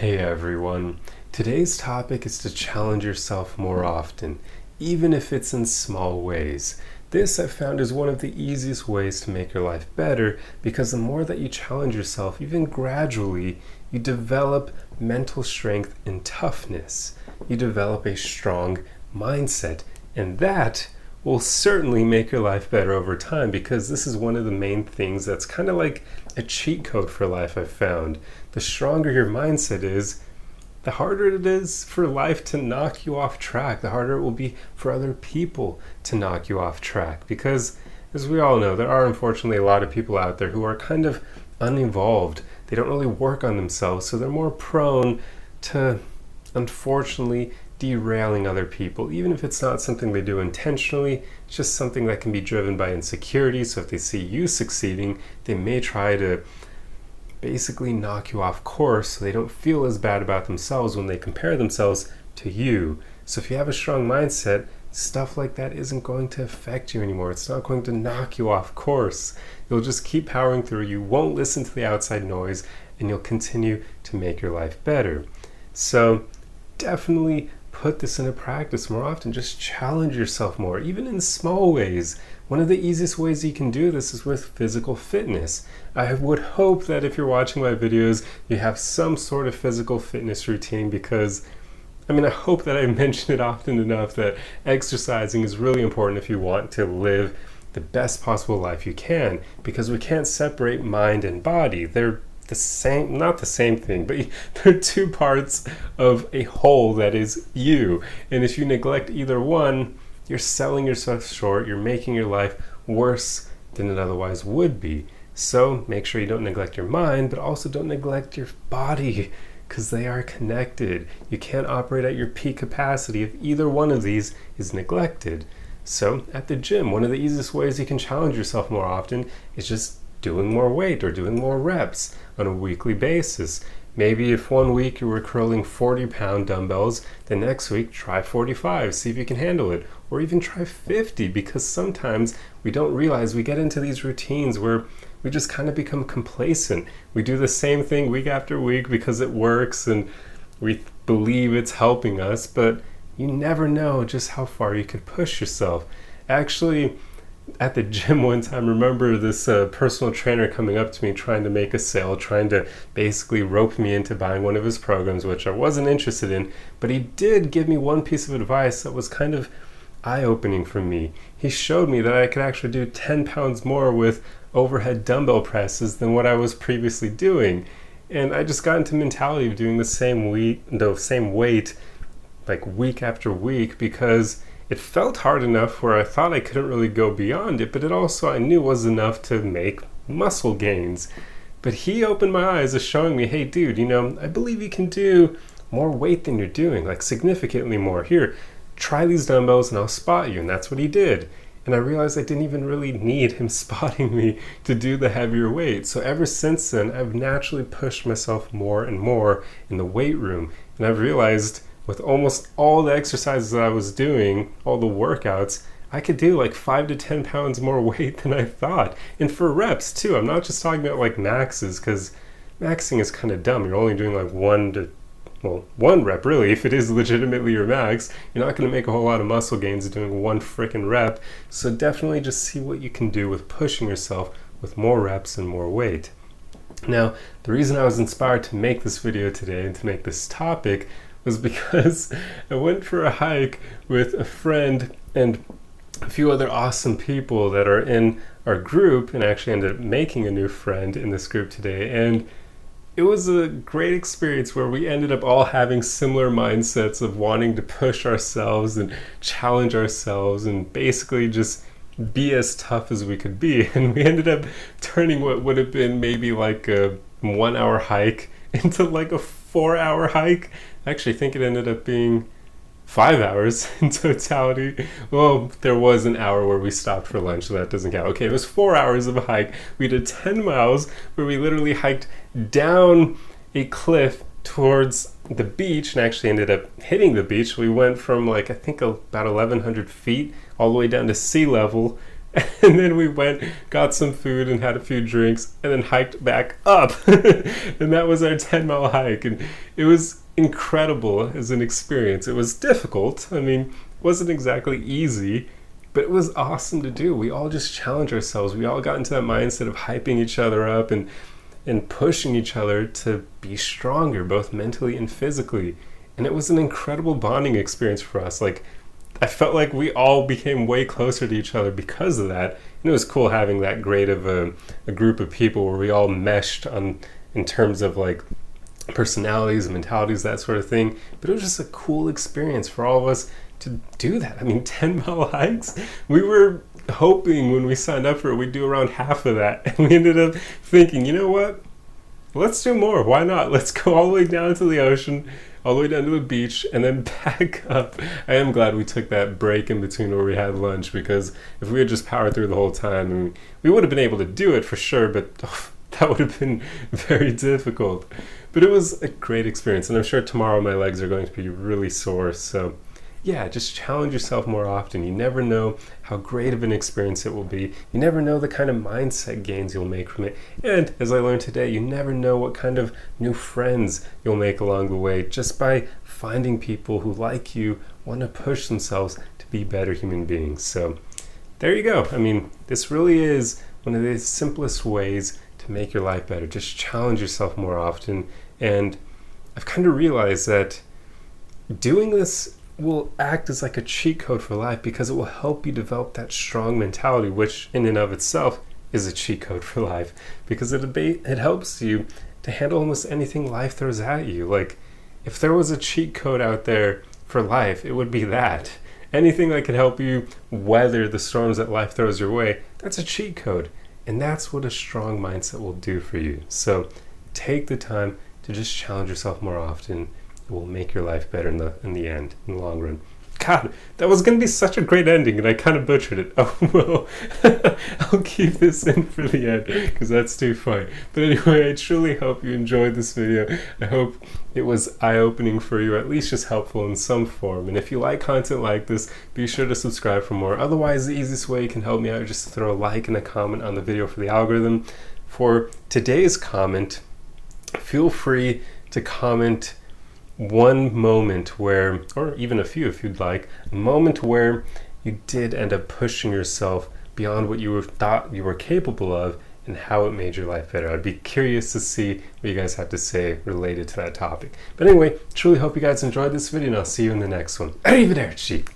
Hey everyone. Today's topic is to challenge yourself more often, even if it's in small ways. This I've found is one of the easiest ways to make your life better because the more that you challenge yourself, even gradually, you develop mental strength and toughness. You develop a strong mindset, and that will certainly make your life better over time because this is one of the main things that's kind of like a cheat code for life I've found. The stronger your mindset is, the harder it is for life to knock you off track, the harder it will be for other people to knock you off track. Because, as we all know, there are unfortunately a lot of people out there who are kind of unevolved. They don't really work on themselves, so they're more prone to, unfortunately, derailing other people. Even if it's not something they do intentionally, it's just something that can be driven by insecurity. So if they see you succeeding, they may try to basically knock you off course so they don't feel as bad about themselves when they compare themselves to you. So if you have a strong mindset, stuff like that isn't going to affect you anymore. It's not going to knock you off course. You'll just keep powering through. You won't listen to the outside noise, and you'll continue to make your life better. So definitely put this into practice more often. Just challenge yourself more, even in small ways. One of the easiest ways you can do this is with physical fitness. I would hope that if you're watching my videos, you have some sort of physical fitness routine because, I hope that I mention it often enough that exercising is really important if you want to live the best possible life you can, because we can't separate mind and body. They're the same, not the same thing, but they're two parts of a whole that is you. And if you neglect either one, you're selling yourself short, you're making your life worse than it otherwise would be. So make sure you don't neglect your mind, but also don't neglect your body, because they are connected. You can't operate at your peak capacity if either one of these is neglected. So at the gym, one of the easiest ways you can challenge yourself more often is just doing more weight or doing more reps on a weekly basis. Maybe if one week you were curling 40-pound dumbbells, the next week try 45, see if you can handle it, or even try 50, because sometimes we don't realize we get into these routines where we just kind of become complacent. We do the same thing week after week because it works and we believe it's helping us, but you never know just how far you could push yourself. Actually, at the gym one time, remember this personal trainer coming up to me trying to make a sale, trying to basically rope me into buying one of his programs, which I wasn't interested in, but he did give me one piece of advice that was kind of eye-opening for me. He showed me that I could actually do 10 pounds more with overhead dumbbell presses than what I was previously doing. And I just got into the mentality of doing the same weight like week after week because it felt hard enough where I thought I couldn't really go beyond it, but it also I knew was enough to make muscle gains. But he opened my eyes as showing me, hey dude, I believe you can do more weight than you're doing, like significantly more. Here, try these dumbbells and I'll spot you. And that's what he did. And I realized I didn't even really need him spotting me to do the heavier weight. So ever since then, I've naturally pushed myself more and more in the weight room. And I've realized with almost all the exercises that I was doing, all the workouts, I could do like 5 to 10 pounds more weight than I thought. And for reps too. I'm not just talking about like maxes, because maxing is kind of dumb. You're only doing like one rep really. If it is legitimately your max, you're not going to make a whole lot of muscle gains doing one freaking rep. So definitely just see what you can do with pushing yourself with more reps and more weight. Now, the reason I was inspired to make this video today and to make this topic was because I went for a hike with a friend and a few other awesome people that are in our group, and actually ended up making a new friend in this group today. And it was a great experience where we ended up all having similar mindsets of wanting to push ourselves and challenge ourselves and basically just be as tough as we could be. And we ended up turning what would have been maybe like a 1 hour hike into like a 4 hour hike. I actually think it ended up being 5 hours in totality. Well, there was an hour where we stopped for lunch, so that doesn't count. Okay, it was 4 hours of a hike. We did 10 miles where we literally hiked down a cliff towards the beach and actually ended up hitting the beach. We went from I think about 1,100 feet all the way down to sea level And then we went, got some food and had a few drinks, and then hiked back up. And that was our 10-mile hike. And it was incredible as an experience. It was difficult. I mean, it wasn't exactly easy, but it was awesome to do. We all just challenged ourselves. We all got into that mindset of hyping each other up and pushing each other to be stronger, both mentally and physically. And it was an incredible bonding experience for us. Like, I felt like we all became way closer to each other because of that. And it was cool having that great of a group of people where we all meshed in terms of like personalities and mentalities, that sort of thing. But it was just a cool experience for all of us to do that. I mean, 10-mile hikes, we were hoping when we signed up for it, we'd do around half of that. And we ended up thinking, you know what? Let's do more. Why not? Let's go all the way down to the ocean, all the way down to the beach, and then back up. I am glad we took that break in between where we had lunch, because if we had just powered through the whole time, I mean, we would have been able to do it for sure, but that would have been very difficult. But it was a great experience, and I'm sure tomorrow my legs are going to be really sore. So yeah, just challenge yourself more often. You never know how great of an experience it will be. You never know the kind of mindset gains you'll make from it. And as I learned today, you never know what kind of new friends you'll make along the way just by finding people who, like you, want to push themselves to be better human beings. So there you go. I mean, this really is one of the simplest ways to make your life better. Just challenge yourself more often. And I've kind of realized that doing this will act as like a cheat code for life, because it will help you develop that strong mentality, which in and of itself is a cheat code for life, because it helps you to handle almost anything life throws at you. Like, if there was a cheat code out there for life, it would be that. Anything that can help you weather the storms that life throws your way, that's a cheat code. And that's what a strong mindset will do for you. So take the time to just challenge yourself more often. It will make your life better in the end, in the long run. God, that was going to be such a great ending, and I kind of butchered it. Oh, well, I'll keep this in for the end, because that's too funny. But anyway, I truly hope you enjoyed this video. I hope it was eye-opening for you, or at least just helpful in some form. And if you like content like this, be sure to subscribe for more. Otherwise, the easiest way you can help me out is just to throw a like and a comment on the video for the algorithm. For today's comment, feel free to comment one moment where, or even a few if you'd like, a moment where you did end up pushing yourself beyond what you thought you were capable of, and how it made your life better. I'd be curious to see what you guys have to say related to that topic. But anyway, truly hope you guys enjoyed this video, and I'll see you in the next one. Arrivederci!